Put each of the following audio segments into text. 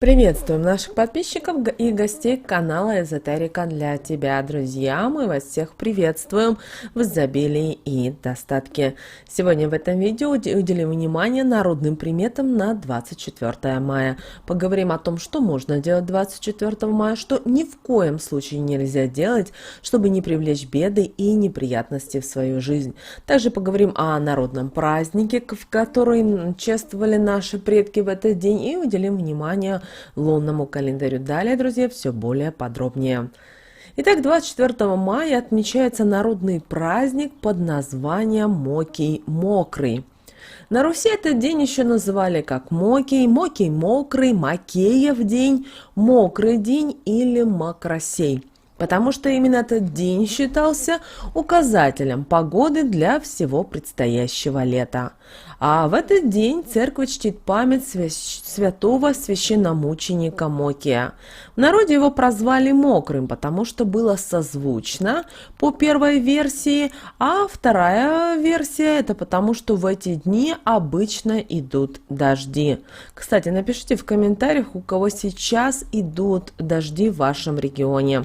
Приветствуем наших подписчиков и гостей канала Эзотерика для тебя, друзья. Мы вас всех приветствуем в изобилии и достатке. Сегодня в этом видео уделим внимание народным приметам на 24 мая. Поговорим о том, что можно делать 24 мая, что ни в коем случае нельзя делать, чтобы не привлечь беды и неприятности в свою жизнь. Также поговорим о народном празднике, в который чествовали наши предки в этот день, и уделим внимание лунному календарю. Далее, друзья, все более подробнее. Итак, 24 мая отмечается народный праздник под названием Мокий Мокрый. На Руси этот день еще называли как Мокий, Мокий Мокрый, Макеев день, Мокрый день или Мокросей, потому что именно этот день считался указателем погоды для всего предстоящего лета. А в этот день церковь чтит память святого священномученика Мокия. В народе его прозвали Мокрым, потому что было созвучно по первой версии, а вторая версия – это потому, что в эти дни обычно идут дожди. Кстати, напишите в комментариях, у кого сейчас идут дожди в вашем регионе.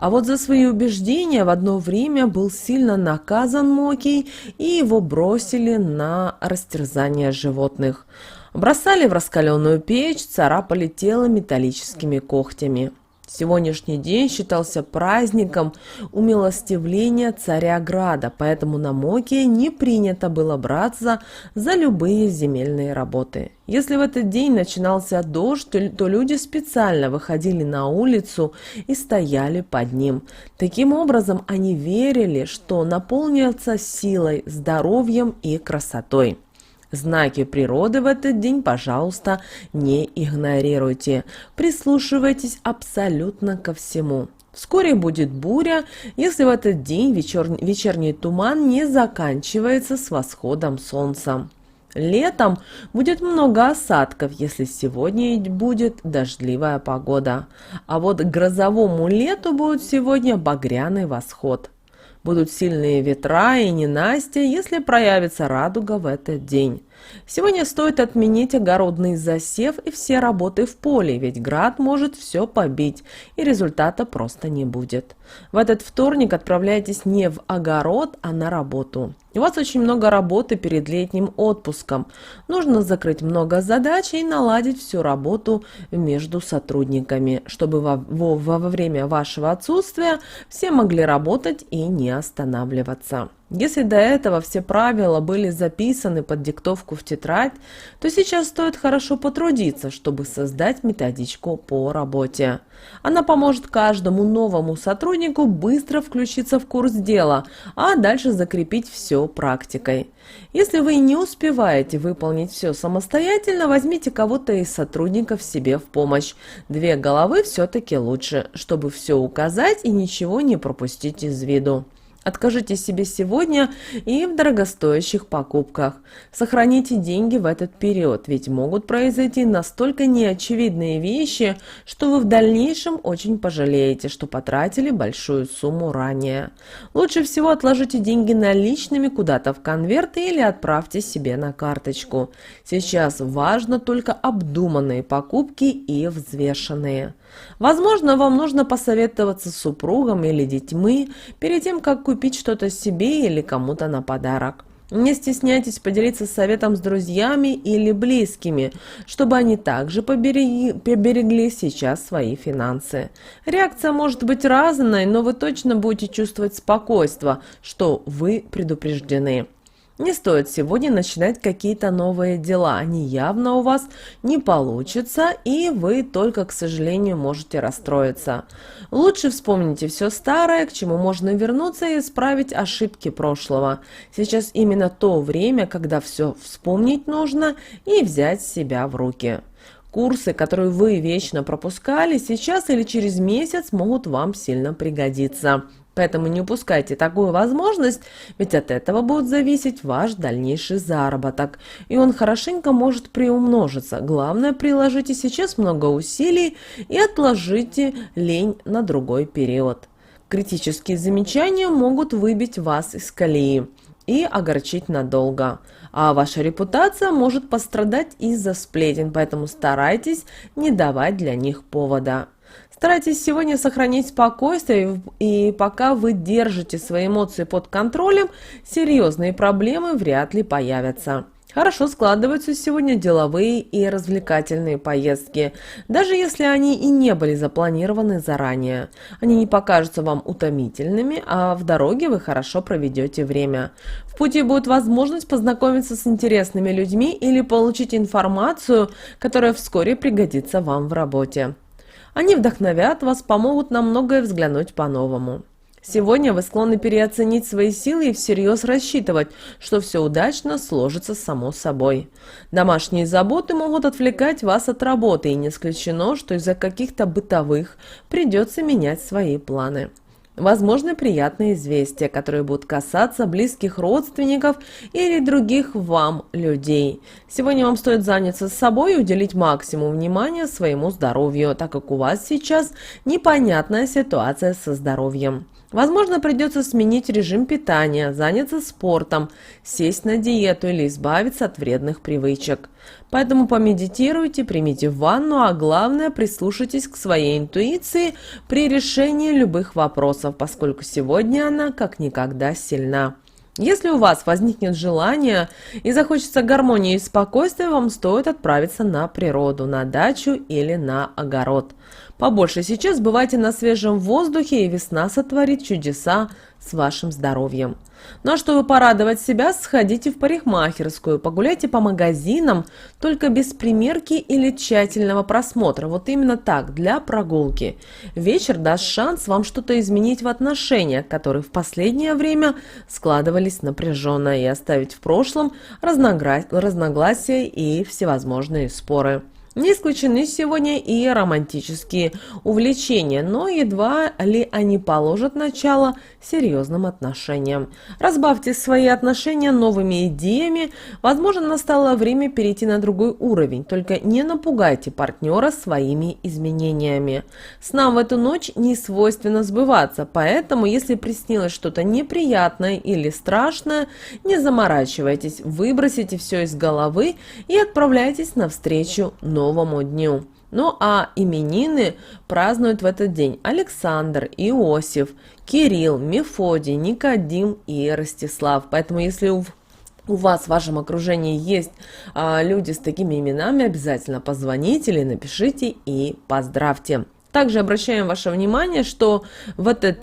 А вот за свои убеждения в одно время был сильно наказан Мокий, и его бросили на растерзание животных. Бросали в раскаленную печь, царапали тело металлическими когтями. Сегодняшний день считался праздником умилостивления царя Града, поэтому на Мокия не принято было браться за любые земельные работы. Если в этот день начинался дождь, то люди специально выходили на улицу и стояли под ним. Таким образом, они верили, что наполнятся силой, здоровьем и красотой. Знаки природы в этот день, пожалуйста, не игнорируйте. Прислушивайтесь абсолютно ко всему. Вскоре будет буря, если в этот день вечерний туман не заканчивается с восходом солнца. Летом будет много осадков, если сегодня будет дождливая погода. А вот к грозовому лету будет сегодня багряный восход. Будут сильные ветра и ненастья, если проявится радуга в этот день. Сегодня стоит отменить огородный засев и все работы в поле, ведь град может все побить, и результата просто не будет. В этот вторник отправляйтесь не в огород, а на работу. У вас очень много работы перед летним отпуском. Нужно закрыть много задач и наладить всю работу между сотрудниками, чтобы во время вашего отсутствия все могли работать и не останавливаться. Если до этого все правила были записаны под диктовку в тетрадь, то сейчас стоит хорошо потрудиться, чтобы создать методичку по работе. Она поможет каждому новому сотруднику быстро включиться в курс дела, а дальше закрепить все практикой. Если вы не успеваете выполнить все самостоятельно, возьмите кого-то из сотрудников себе в помощь. Две головы все-таки лучше, чтобы все указать и ничего не пропустить из виду. Откажите себе сегодня и в дорогостоящих покупках. Сохраните деньги в этот период, ведь могут произойти настолько неочевидные вещи, что вы в дальнейшем очень пожалеете, что потратили большую сумму ранее. Лучше всего отложите деньги наличными куда-то в конверт или отправьте себе на карточку. Сейчас важно только обдуманные покупки и взвешенные. Возможно, вам нужно посоветоваться с супругом или детьми перед тем, как купить что-то себе или кому-то на подарок. Не стесняйтесь поделиться советом с друзьями или близкими, чтобы они также поберегли сейчас свои финансы. Реакция может быть разной, но вы точно будете чувствовать спокойствие, что вы предупреждены. Не стоит сегодня начинать какие-то новые дела, они явно у вас не получатся, и вы только, к сожалению, можете расстроиться. Лучше вспомните все старое, к чему можно вернуться и исправить ошибки прошлого. Сейчас именно то время, когда все вспомнить нужно и взять себя в руки. Курсы, которые вы вечно пропускали, сейчас или через месяц могут вам сильно пригодиться. Поэтому не упускайте такую возможность, ведь от этого будет зависеть ваш дальнейший заработок. И он хорошенько может приумножиться. Главное, приложите сейчас много усилий и отложите лень на другой период. Критические замечания могут выбить вас из колеи. и огорчить надолго. А ваша репутация может пострадать из-за сплетен, поэтому старайтесь не давать для них повода. Старайтесь сегодня сохранить спокойствие, и пока вы держите свои эмоции под контролем, серьезные проблемы вряд ли появятся. Хорошо складываются сегодня деловые и развлекательные поездки, даже если они и не были запланированы заранее. Они не покажутся вам утомительными, а в дороге вы хорошо проведете время. В пути будет возможность познакомиться с интересными людьми или получить информацию, которая вскоре пригодится вам в работе. Они вдохновят вас, помогут на многое взглянуть по-новому. Сегодня вы склонны переоценить свои силы и всерьез рассчитывать, что все удачно сложится само собой. Домашние заботы могут отвлекать вас от работы, и не исключено, что из-за каких-то бытовых придется менять свои планы. Возможны приятные известия, которые будут касаться близких родственников или других вам людей. Сегодня вам стоит заняться собой и уделить максимум внимания своему здоровью, так как у вас сейчас непонятная ситуация со здоровьем. Возможно, придется сменить режим питания, заняться спортом, сесть на диету или избавиться от вредных привычек. Поэтому помедитируйте, примите ванну, а главное, прислушайтесь к своей интуиции при решении любых вопросов, поскольку сегодня она как никогда сильна. Если у вас возникнет желание и захочется гармонии и спокойствия, вам стоит отправиться на природу, на дачу или на огород. Побольше сейчас бывайте на свежем воздухе, и весна сотворит чудеса с вашим здоровьем. Ну а чтобы порадовать себя, сходите в парикмахерскую, погуляйте по магазинам, только без примерки или тщательного просмотра. Вот именно так, для прогулки. Вечер даст шанс вам что-то изменить в отношениях, которые в последнее время складывались напряженно, и оставить в прошлом разногласия и всевозможные споры. Не исключены сегодня и романтические увлечения, но едва ли они положат начало серьезным отношениям. Разбавьте свои отношения новыми идеями, возможно, настало время перейти на другой уровень, только не напугайте партнера своими изменениями. Снам в эту ночь не свойственно сбываться, поэтому, если приснилось что-то неприятное или страшное, не заморачивайтесь, выбросите все из головы и отправляйтесь навстречу новому дню. Ну а именины празднуют в этот день Александр, Иосиф, Кирилл, Мефодий, Никодим и Ростислав. Поэтому если у вас в вашем окружении есть люди с такими именами, обязательно позвоните или напишите и поздравьте. Также обращаем ваше внимание, что в этот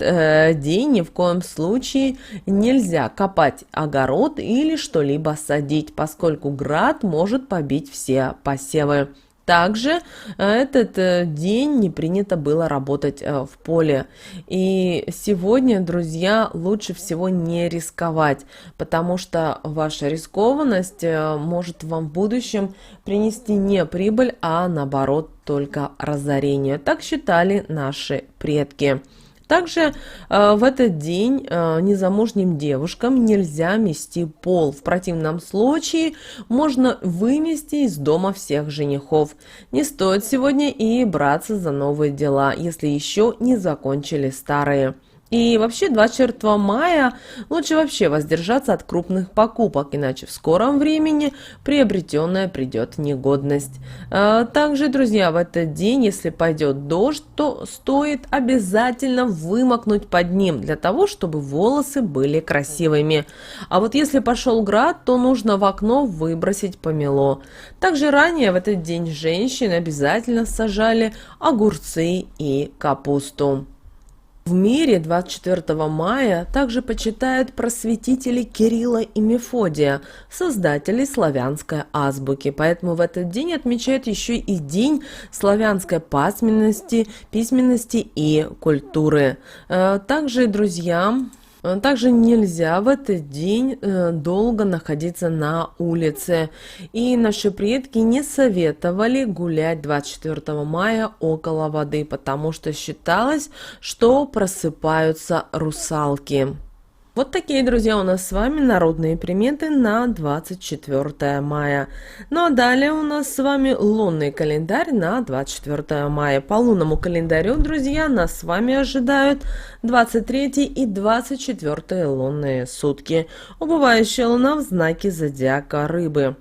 день ни в коем случае нельзя копать огород или что-либо садить, поскольку град может побить все посевы. Также этот день не принято было работать в поле. И сегодня, друзья, лучше всего не рисковать, потому что ваша рискованность может вам в будущем принести не прибыль, а наоборот только разорение. Так считали наши предки. Также в этот день незамужним девушкам нельзя мести пол. В противном случае можно вымести из дома всех женихов. Не стоит сегодня и браться за новые дела, если еще не закончили старые. И вообще 24 мая лучше вообще воздержаться от крупных покупок, иначе в скором времени приобретенное придет в негодность. Также, друзья, в этот день, если пойдет дождь, то стоит обязательно вымокнуть под ним, для того, чтобы волосы были красивыми. А вот если пошел град, то нужно в окно выбросить помело. Также ранее в этот день женщины обязательно сажали огурцы и капусту. В мире 24 мая также почитают просветителей Кирилла и Мефодия, создателей славянской азбуки. Поэтому в этот день отмечают еще и День славянской письменности и культуры. Также, друзья, также нельзя в этот день долго находиться на улице. И наши предки не советовали гулять 24 мая около воды, потому что считалось, что просыпаются русалки. Вот такие, друзья, у нас с вами народные приметы на 24 мая. Ну а далее у нас с вами лунный календарь на 24 мая. По лунному календарю, друзья, нас с вами ожидают 23 и 24 лунные сутки. Убывающая луна в знаке зодиака Рыбы.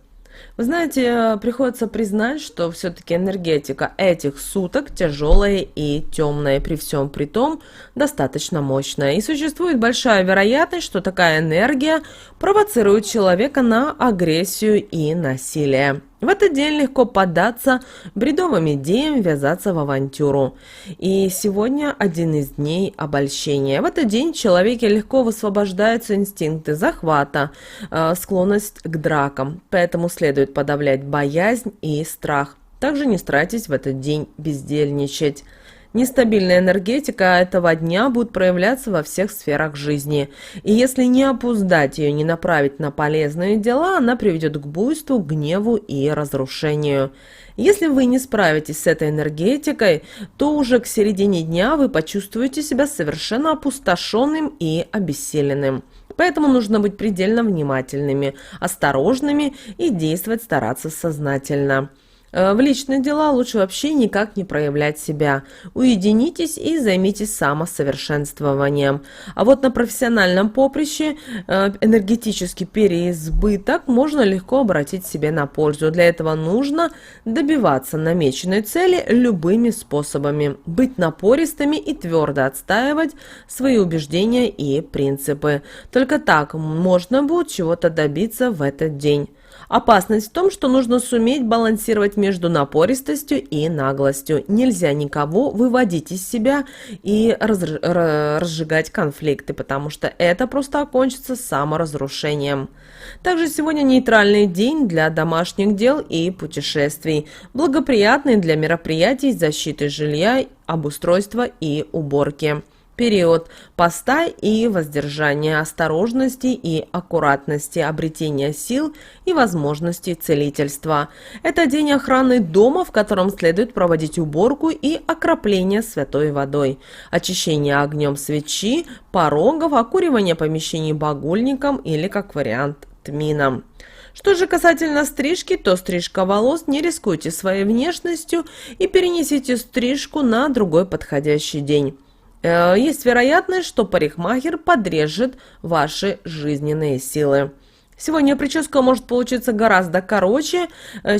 Вы знаете, приходится признать, что все-таки энергетика этих суток тяжелая и темная, при всем при том достаточно мощная. И существует большая вероятность, что такая энергия провоцирует человека на агрессию и насилие. В этот день легко поддаться бредовым идеям, ввязаться в авантюру. И сегодня один из дней обольщения. В этот день в человеке легко высвобождаются инстинкты захвата, склонность к дракам. Поэтому следует подавлять боязнь и страх. Также не старайтесь в этот день бездельничать. Нестабильная энергетика этого дня будет проявляться во всех сферах жизни. И если не опуздать ее, не направить на полезные дела, она приведет к буйству, гневу и разрушению. Если вы не справитесь с этой энергетикой, то уже к середине дня вы почувствуете себя совершенно опустошенным и обессиленным. Поэтому нужно быть предельно внимательными, осторожными и действовать стараться сознательно. В личные дела лучше вообще никак не проявлять себя. Уединитесь и займитесь самосовершенствованием. А вот на профессиональном поприще энергетический переизбыток можно легко обратить себе на пользу. Для этого нужно добиваться намеченной цели любыми способами, быть напористыми и твердо отстаивать свои убеждения и принципы. Только так можно будет чего-то добиться в этот день. Опасность в том, что нужно суметь балансировать между напористостью и наглостью. Нельзя никого выводить из себя и разжигать конфликты, потому что это просто окончится саморазрушением. Также сегодня нейтральный день для домашних дел и путешествий, благоприятный для мероприятий защиты жилья, обустройства и уборки. Период поста и воздержания, осторожности и аккуратности, обретения сил и возможностей целительства. Это день охраны дома, в котором следует проводить уборку и окропление святой водой, очищение огнем свечи, порогов, окуривание помещений багульником или, как вариант, тмином. Что же касательно стрижки, то стрижка волос, не рискуйте своей внешностью и перенесите стрижку на другой подходящий день. Есть вероятность, что парикмахер подрежет ваши жизненные силы. Сегодня прическа может получиться гораздо короче,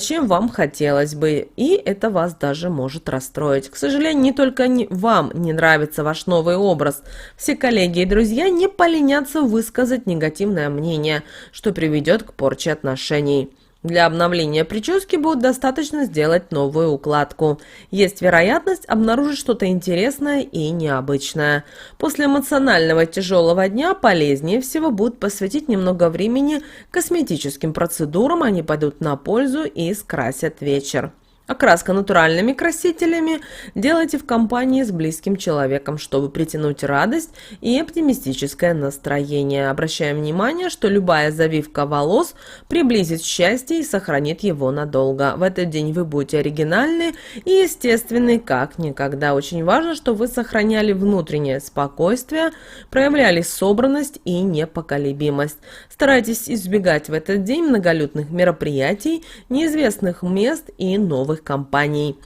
чем вам хотелось бы, и это вас даже может расстроить. К сожалению, не только вам не нравится ваш новый образ. Все коллеги и друзья не поленятся высказать негативное мнение, что приведет к порче отношений. Для обновления прически будет достаточно сделать новую укладку. Есть вероятность обнаружить что-то интересное и необычное. После эмоционального тяжелого дня полезнее всего будет посвятить немного времени косметическим процедурам, они пойдут на пользу и скрасят вечер. Окраска натуральными красителями делайте в компании с близким человеком, чтобы притянуть радость и оптимистическое настроение. Обращаем внимание, что любая завивка волос приблизит счастье и сохранит его надолго. В этот день вы будете оригинальны и естественны как никогда. Очень важно, чтобы вы сохраняли внутреннее спокойствие, проявляли собранность и непоколебимость. Старайтесь избегать в этот день многолюдных мероприятий, неизвестных мест и новых компаний.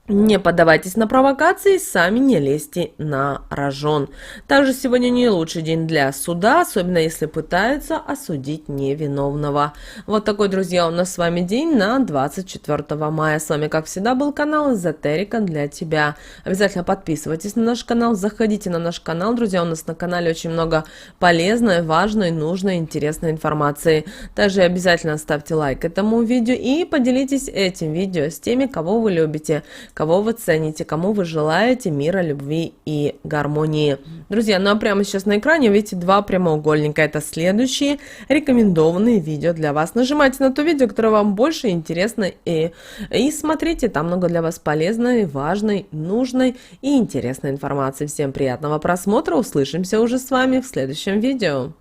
Не поддавайтесь на провокации, сами не лезьте на рожон. Также сегодня не лучший день для суда, особенно если пытаются осудить невиновного. Вот такой, друзья, у нас с вами день на 24 мая. С вами, как всегда, был канал Эзотерика для тебя. Обязательно подписывайтесь на наш канал, заходите на наш канал. Друзья, у нас на канале очень много полезной, важной, нужной, интересной информации. Также обязательно ставьте лайк этому видео и поделитесь этим видео с теми, кого вы любите, кого вы цените, кому вы желаете мира, любви и гармонии. Друзья, ну а прямо сейчас на экране видите два прямоугольника. Это следующие рекомендованные видео для вас. Нажимайте на то видео, которое вам больше интересно, и смотрите, там много для вас полезной, важной, нужной и интересной информации. Всем приятного просмотра, услышимся уже с вами в следующем видео.